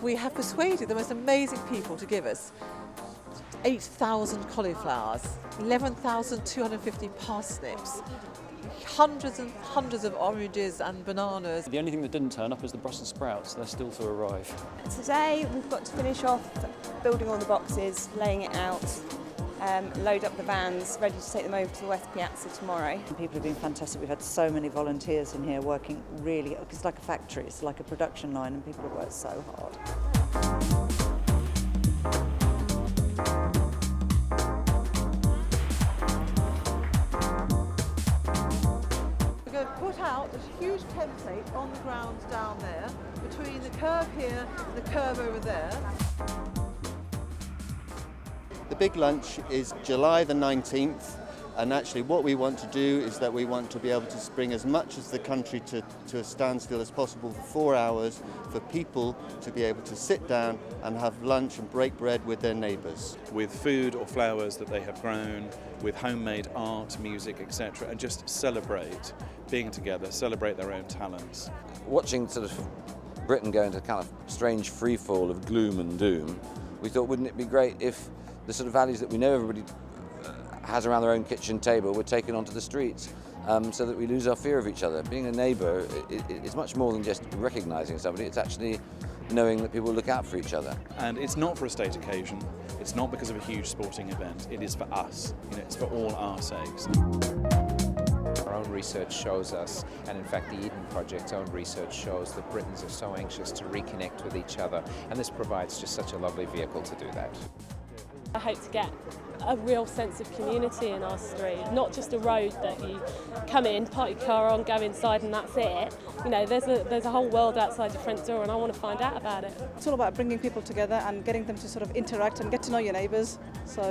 we have persuaded the most amazing people to give us 8,000 cauliflowers, 11,250 parsnips, hundreds and hundreds of oranges and bananas. The only thing that didn't turn up is the Brussels sprouts. They're still to arrive. Today we've got to finish off building all the boxes, laying it out, load up the vans, ready to take them over to the West Piazza tomorrow. People have been fantastic. We've had so many volunteers in here working really, it's like a factory, it's like a production line, and people have worked so hard. We're going to put out a huge template on the ground down there, between the curve here and the curve over there. The big lunch is July the 19th, and actually what we want to do is that we want to be able to bring as much as the country to a standstill as possible for 4 hours, for people to be able to sit down and have lunch and break bread with their neighbours. With food or flowers that they have grown, with homemade art, music, etc., and just celebrate being together, celebrate their own talents. Watching sort of Britain go into kind of strange freefall of gloom and doom, we thought, wouldn't it be great if the sort of values that we know everybody has around their own kitchen table were taken onto the streets, so that we lose our fear of each other. Being a neighbour is much more than just recognising somebody, it's actually knowing that people look out for each other. And it's not for a state occasion, it's not because of a huge sporting event, it is for us, it's for all our sakes. Our own research shows us, and in fact the Eden Project's own research shows, that Britons are so anxious to reconnect with each other, and this provides just such a lovely vehicle to do that. I hope to get a real sense of community in our street, not just a road that you come in, park your car on, go inside and that's it. You know, there's a whole world outside your front door and I want to find out about it. It's all about bringing people together and getting them to sort of interact and get to know your neighbours. So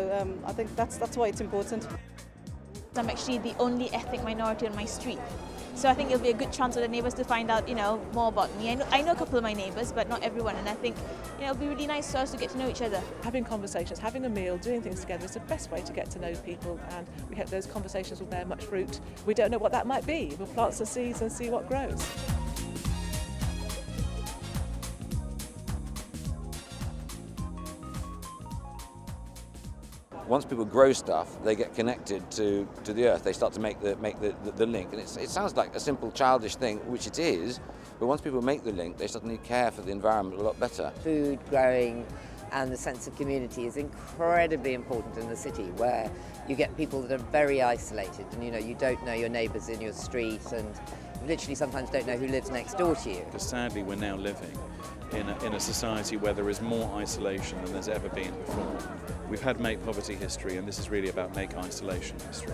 I think that's why it's important. I'm actually the only ethnic minority on my street. So I think it'll be a good chance for the neighbours to find out, more about me. I know a couple of my neighbours, but not everyone, and I think, it'll be really nice for us to get to know each other. Having conversations, having a meal, doing things together is the best way to get to know people, and we hope those conversations will bear much fruit. We don't know what that might be. We'll plant some seeds and see what grows. Once people grow stuff, they get connected to the earth. They start to make the link. And it sounds like a simple childish thing, which it is, but once people make the link, they suddenly care for the environment a lot better. Food growing and the sense of community is incredibly important in the city, where you get people that are very isolated and you don't know your neighbours in your street, and you literally sometimes don't know who lives next door to you. Because sadly we're now living in a society where there is more isolation than there's ever been before. We've had make poverty history, and this is really about make isolation history.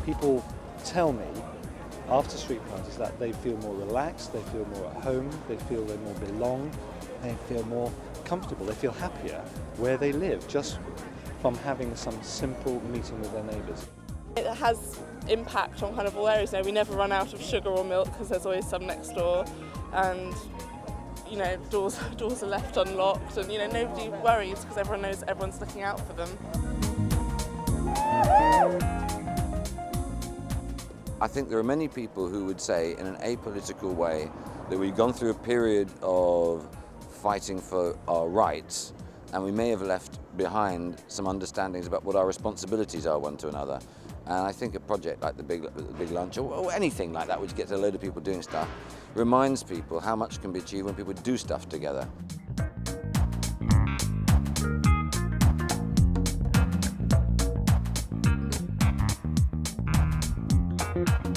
People tell me after street parties that they feel more relaxed, they feel more at home, they feel they more belong, they feel more comfortable, they feel happier where they live, just from having some simple meeting with their neighbours. It has impact on kind of all areas. We never run out of sugar or milk because there's always some next door, and doors are left unlocked, and nobody worries because everyone knows everyone's looking out for them. I think there are many people who would say in an apolitical way that we've gone through a period of fighting for our rights, and we may have left behind some understandings about what our responsibilities are one to another. And I think a project like the Big Lunch, or anything like that, which gets a load of people doing stuff, reminds people how much can be achieved when people do stuff together. Thank you.